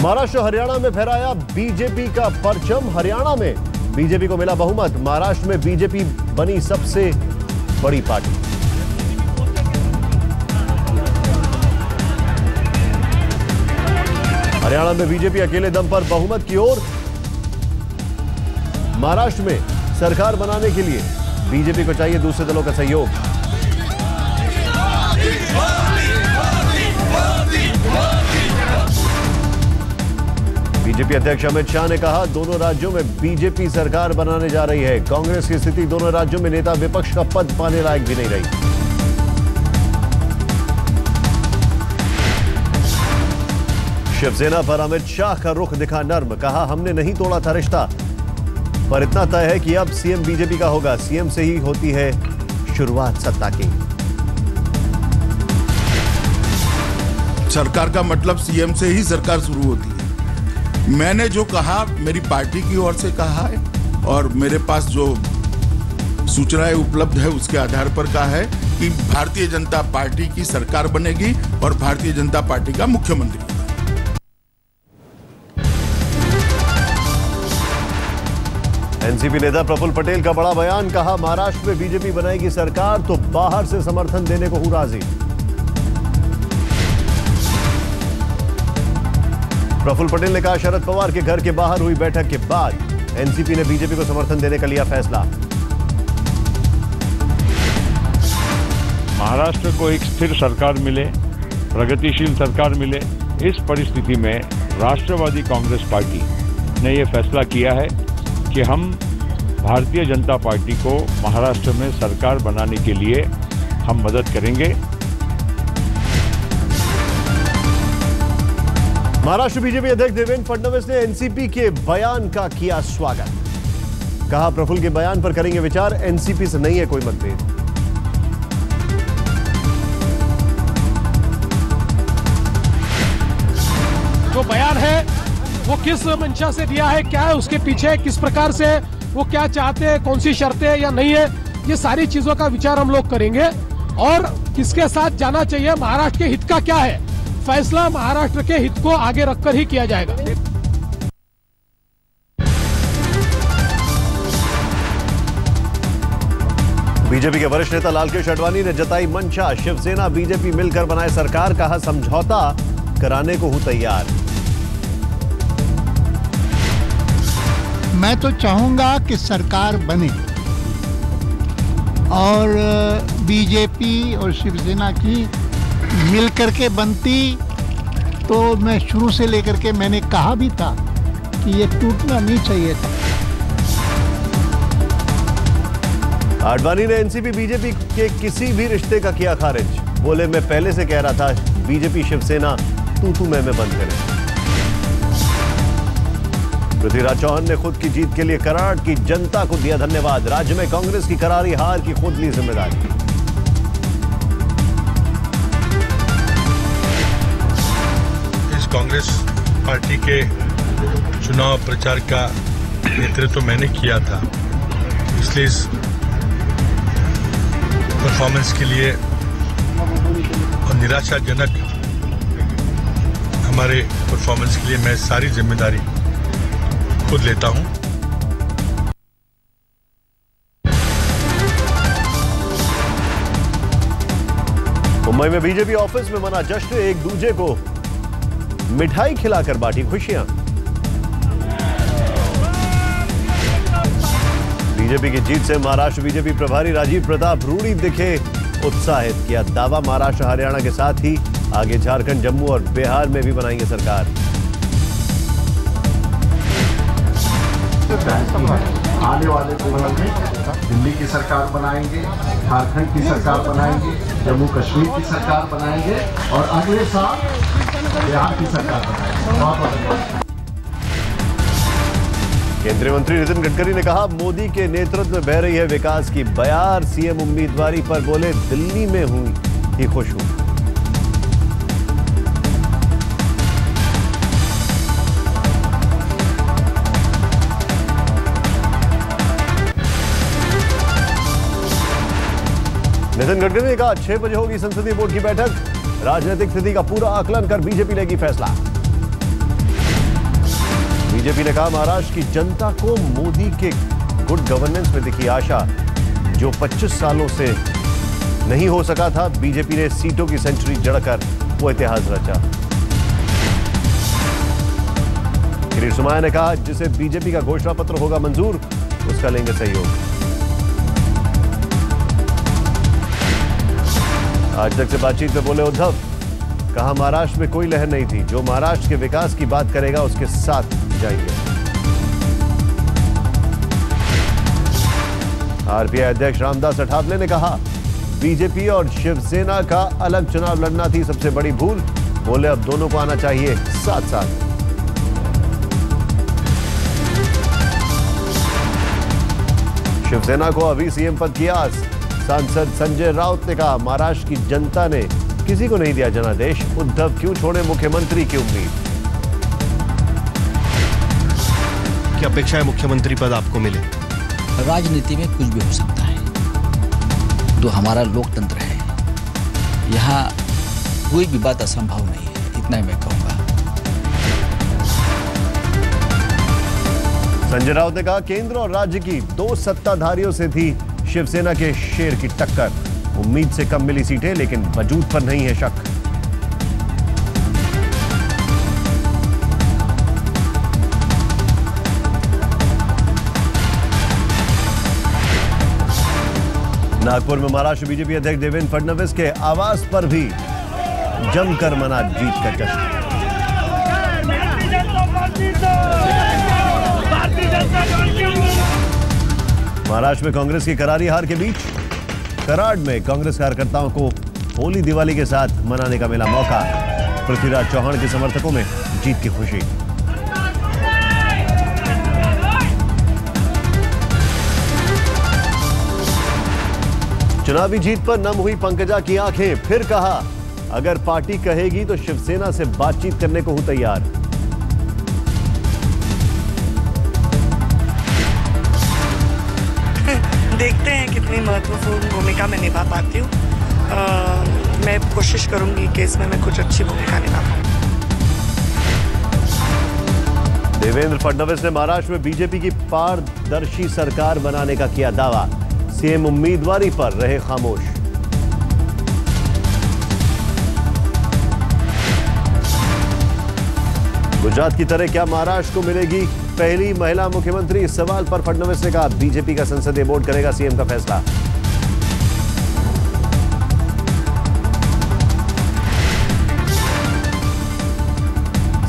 महाराष्ट्र हरियाणा में फहराया बीजेपी का परचम। हरियाणा में बीजेपी को मिला बहुमत। महाराष्ट्र में बीजेपी बनी सबसे बड़ी पार्टी। हरियाणा में बीजेपी अकेले दम पर बहुमत की ओर। महाराष्ट्र में सरकार बनाने के लिए बीजेपी को चाहिए दूसरे दलों का सहयोग। बीजेपी अध्यक्ष अमित शाह ने कहा, दोनों राज्यों में बीजेपी सरकार बनाने जा रही है। कांग्रेस की स्थिति दोनों राज्यों में नेता विपक्ष का पद पाने लायक भी नहीं रही। शिवसेना पर अमित शाह का रुख दिखा नर्म। कहा, हमने नहीं तोड़ा था रिश्ता, पर इतना तय है कि अब सीएम बीजेपी का होगा। सीएम से ही होती है शुरुआत सत्ता की। सरकार का मतलब सीएम से ही सरकार शुरू होती है। मैंने जो कहा मेरी पार्टी की ओर से कहा है और मेरे पास जो सूचनाएं उपलब्ध है उसके आधार पर कहा है कि भारतीय जनता पार्टी की सरकार बनेगी और भारतीय जनता पार्टी का मुख्यमंत्री होगा। एनसीपी नेता प्रफुल्ल पटेल का बड़ा बयान। कहा, महाराष्ट्र में बीजेपी बनाएगी सरकार तो बाहर से समर्थन देने को हूं राजी। प्रफुल्ल पटेल ने कहा, शरद पवार के घर के बाहर हुई बैठक के बाद एनसीपी ने बीजेपी को समर्थन देने का लिया फैसला। महाराष्ट्र को एक स्थिर सरकार मिले, प्रगतिशील सरकार मिले, इस परिस्थिति में राष्ट्रवादी कांग्रेस पार्टी ने यह फैसला किया है कि हम भारतीय जनता पार्टी को महाराष्ट्र में सरकार बनाने के लिए हम मदद करेंगे। महाराष्ट्र बीजेपी अध्यक्ष देवेंद्र फडणवीस ने एनसीपी के बयान का किया स्वागत। कहा, प्रफुल्ल के बयान पर करेंगे विचार, एनसीपी से नहीं है कोई मतभेद। जो बयान है वो किस मंशा से दिया है, क्या है उसके पीछे, किस प्रकार से वो क्या चाहते हैं, कौन सी शर्तें या नहीं है, ये सारी चीजों का विचार हम लोग करेंगे। और किसके साथ जाना चाहिए, महाराष्ट्र के हित का क्या है, फैसला महाराष्ट्र के हित को आगे रखकर ही किया जाएगा। बीजेपी के वरिष्ठ नेता लालकृष्ण आडवाणी ने जताई मंशा, शिवसेना बीजेपी मिलकर बनाए सरकार। कहा, समझौता कराने को हूं तैयार। मैं तो चाहूंगा कि सरकार बने और बीजेपी और शिवसेना की मिलकर के बनती तो मैं शुरू से लेकर के मैंने कहा भी था कि ये टूटना नहीं चाहिए था। आडवाणी ने एनसीपी बीजेपी के किसी भी रिश्ते का किया खारिज। बोले, मैं पहले से कह रहा था बीजेपी शिवसेना तू मैं बंद करें। पृथ्वीराज चौहान ने खुद की जीत के लिए कराड़ की जनता को दिया धन्यवाद। राज्य में कांग्रेस की करारी हार की खुद ली जिम्मेदारी। इस कांग्रेस पार्टी के चुनाव प्रचार का नेतृत्व मैंने किया था, इसलिए इस परफॉर्मेंस के लिए और निराशाजनक हमारे परफॉर्मेंस के लिए मैं सारी जिम्मेदारी खुद लेता हूं। मुंबई में बीजेपी ऑफिस में मना जश्न। एक दूजे को मिठाई खिलाकर बांटी खुशियां। बीजेपी की जीत से महाराष्ट्र बीजेपी प्रभारी राजीव प्रताप रूडी दिखे उत्साहित। किया दावा, महाराष्ट्र हरियाणा के साथ ही आगे झारखंड, जम्मू और बिहार में भी बनाएंगे सरकार। आने वाले दिनों में दिल्ली की सरकार बनाएंगे, झारखंड की सरकार बनाएंगे, जम्मू कश्मीर की सरकार बनाएंगे और अगले साल बिहार की सरकार बनाएंगे। बहुत केंद्रीय मंत्री नितिन गडकरी ने कहा, मोदी के नेतृत्व में बह रही है विकास की बयार। सीएम उम्मीदवारी पर बोले, दिल्ली में हूं ही खुश हूं। नितिन गडकरी ने कहा, 6 बजे होगी संसदीय बोर्ड की बैठक। राजनीतिक स्थिति का पूरा आकलन कर बीजेपी लेगी फैसला। बीजेपी ने कहा महाराष्ट्र की जनता को मोदी के गुड गवर्नेंस में दिखी आशा, जो 25 सालों से नहीं हो सका था। बीजेपी ने सीटों की सेंचुरी जड़कर वो इतिहास रचा। किरीट सोमैया ने कहा जिसे बीजेपी का घोषणा पत्र होगा मंजूर, उसका लेंगे सहयोग। आज तक से बातचीत में बोले उद्धव, कहा महाराष्ट्र में कोई लहर नहीं थी, जो महाराष्ट्र के विकास की बात करेगा उसके साथ जाएंगे। आरपीआई अध्यक्ष रामदास अठावले ने कहा बीजेपी और शिवसेना का अलग चुनाव लड़ना थी सबसे बड़ी भूल, बोले अब दोनों को आना चाहिए साथ साथ। शिवसेना को अभी सीएम पद की आस, सांसद संजय राउत ने कहा महाराष्ट्र की जनता ने किसी को नहीं दिया जनादेश, उद्धव क्यों छोड़े मुख्यमंत्री की उम्मीद। क्या अपेक्षा है मुख्यमंत्री पद आपको मिले? राजनीति में कुछ भी हो सकता है, तो हमारा लोकतंत्र है, यहाँ कोई भी बात असंभव नहीं है, इतना ही मैं कहूंगा। संजय राउत ने कहा केंद्र और राज्य की 2 सत्ताधारियों से थी शिवसेना के शेर की टक्कर, उम्मीद से कम मिली सीटें लेकिन वजूद पर नहीं है शक। नागपुर में महाराष्ट्र बीजेपी अध्यक्ष देवेंद्र फडणवीस के आवास पर भी जमकर मना जीत का जश्न। महाराष्ट्र में कांग्रेस की करारी हार के बीच कराड़ में कांग्रेस कार्यकर्ताओं को होली दिवाली के साथ मनाने का मिला मौका, पृथ्वीराज चौहान के समर्थकों में जीत की खुशी। चुनावी जीत पर नम हुई पंकजा की आंखें, फिर कहा अगर पार्टी कहेगी तो शिवसेना से बातचीत करने को हूं तैयार। देखते हैं कितनी महत्वपूर्ण भूमिका मैं निभा पाती हूँ। मैं कोशिश करूंगी कि इसमें मैं कुछ अच्छी भूमिका निभा पाऊँ। देवेंद्र फडणवीस ने महाराष्ट्र में बीजेपी की पारदर्शी सरकार बनाने का किया दावा, सीएम उम्मीदवारी पर रहे खामोश। गुजरात की तरह क्या महाराष्ट्र को मिलेगी पहली महिला मुख्यमंत्री, इस सवाल पर फडणवीस ने कहा बीजेपी का संसदीय बोर्ड करेगा सीएम का फैसला।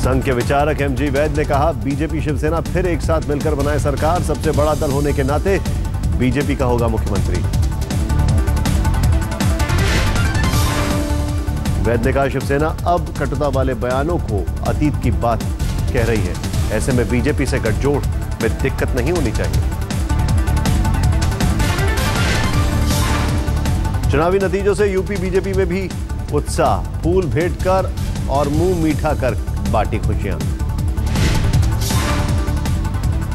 संघ के विचारक एमजी वैद ने कहा बीजेपी शिवसेना फिर एक साथ मिलकर बनाए सरकार, सबसे बड़ा दल होने के नाते बीजेपी का होगा मुख्यमंत्री। वैद ने कहा शिवसेना अब कटुता वाले बयानों को अतीत की बात कह रही है, ऐसे में बीजेपी से गठजोड़ में दिक्कत नहीं होनी चाहिए। चुनावी नतीजों से यूपी बीजेपी में भी उत्साह, फूल भेंट कर और मुंह मीठा कर बांटी खुशियां।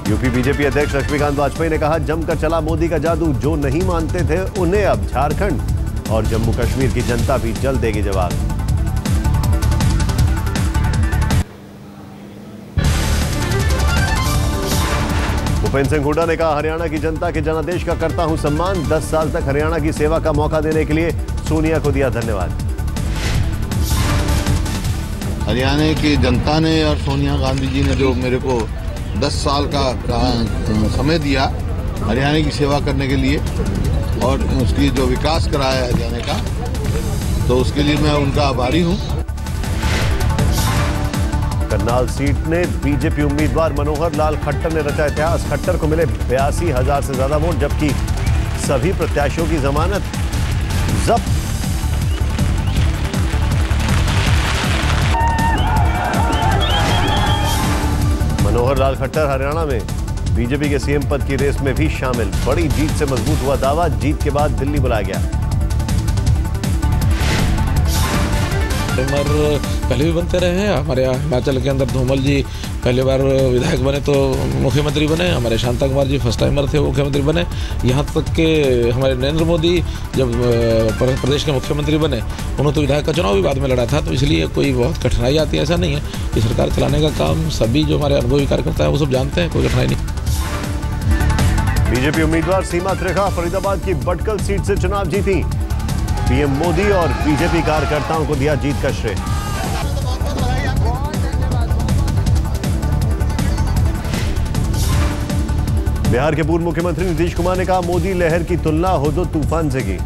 यूपी बीजेपी अध्यक्ष लक्ष्मीकांत वाजपेयी ने कहा जमकर चला मोदी का जादू, जो नहीं मानते थे उन्हें अब झारखंड और जम्मू कश्मीर की जनता भी जल्द देगी जवाब। भूपेंद्र सिंह हुड्डा ने कहा हरियाणा की जनता के जनादेश का करता हूं सम्मान, 10 साल तक हरियाणा की सेवा का मौका देने के लिए सोनिया को दिया धन्यवाद। हरियाणा की जनता ने और सोनिया गांधी जी ने जो मेरे को 10 साल का समय दिया हरियाणा की सेवा करने के लिए और उसकी जो विकास कराया है हरियाणा का, तो उसके लिए मैं उनका आभारी हूं। करनाल सीट ने बीजेपी उम्मीदवार मनोहर लाल खट्टर ने रचा इतिहास, खट्टर को मिले 82,000 से ज्यादा वोट, जबकि सभी प्रत्याशियों की जमानत जब्त। मनोहर लाल खट्टर हरियाणा में बीजेपी के सीएम पद की रेस में भी शामिल, बड़ी जीत से मजबूत हुआ दावा, जीत के बाद दिल्ली बुलाया गया। टाइमर पहले भी बनते रहे हैं। हमारे यहाँ हिमाचल के अंदर धूमल जी पहली बार विधायक बने तो मुख्यमंत्री बने, हमारे शांता कुमार जी फर्स्ट टाइमर थे, मुख्यमंत्री बने। यहाँ तक कि हमारे नरेंद्र मोदी जब प्रदेश के मुख्यमंत्री बने उन्होंने तो विधायक का चुनाव भी बाद में लड़ा था। तो इसलिए कोई बहुत कठिनाई आती है ऐसा नहीं है। ये सरकार चलाने का काम सभी जो हमारे अनुभवी कार्यकर्ता है वो सब जानते हैं, कोई कठिनाई नहीं। बीजेपी उम्मीदवार सीमा त्रिखा फरीदाबाद की बटकल सीट से चुनाव जीती। पीएम मोदी और बीजेपी कार्यकर्ताओं को दिया जीत का श्रेय। बिहार के पूर्व मुख्यमंत्री नीतीश कुमार ने कहा मोदी लहर की तुलना हुदुद तूफान से की।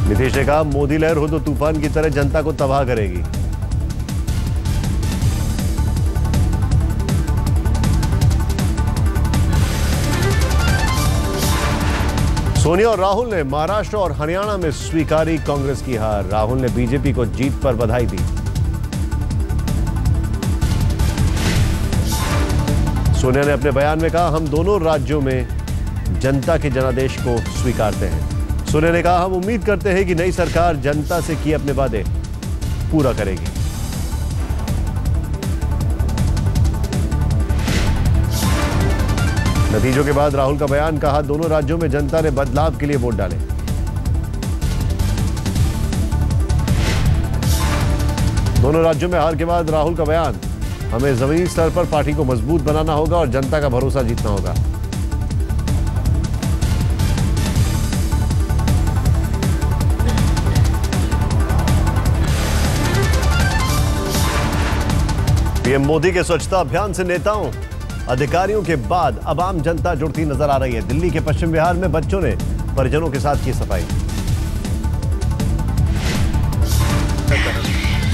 नीतीश ने कहा मोदी लहर हुदुद तूफान की तरह जनता को तबाह करेगी। सोनिया और राहुल ने महाराष्ट्र और हरियाणा में स्वीकारी कांग्रेस की हार। राहुल ने बीजेपी को जीत पर बधाई दी। सोनिया ने अपने बयान में कहा हम दोनों राज्यों में जनता के जनादेश को स्वीकारते हैं। सोनिया ने कहा हम उम्मीद करते हैं कि नई सरकार जनता से किए अपने वादे पूरा करेगी। नतीजों के बाद राहुल का बयान, कहा दोनों राज्यों में जनता ने बदलाव के लिए वोट डाले। दोनों राज्यों में हार के बाद राहुल का बयान, हमें जमीनी स्तर पर पार्टी को मजबूत बनाना होगा और जनता का भरोसा जीतना होगा। पीएम मोदी के स्वच्छता अभियान से नेताओं अधिकारियों के बाद अब आम जनता जुड़ती नजर आ रही है। दिल्ली के पश्चिम बिहार में बच्चों ने परिजनों के साथ की सफाई।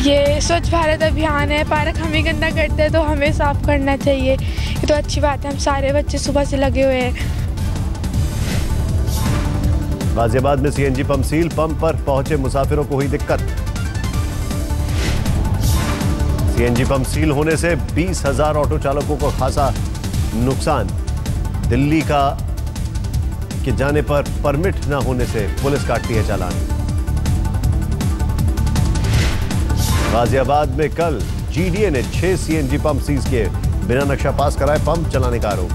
ये स्वच्छ भारत अभियान है, पार्क हम ही गंदा करते हैं तो हमें साफ करना चाहिए। ये तो अच्छी बात है, हम सारे बच्चे सुबह से लगे हुए हैं। गाजियाबाद में सीएनजी पंप सील, पंप पर पहुंचे मुसाफिरों को हुई दिक्कत। सीएनजी पंप सील होने से 20,000 ऑटो चालकों को खासा नुकसान। दिल्ली के जाने पर परमिट न होने से पुलिस काटती है चालान। गाजियाबाद में कल जीडीए ने 6 सीएनजी पंप सीज किए, बिना नक्शा पास कराए पंप चलाने का आरोप।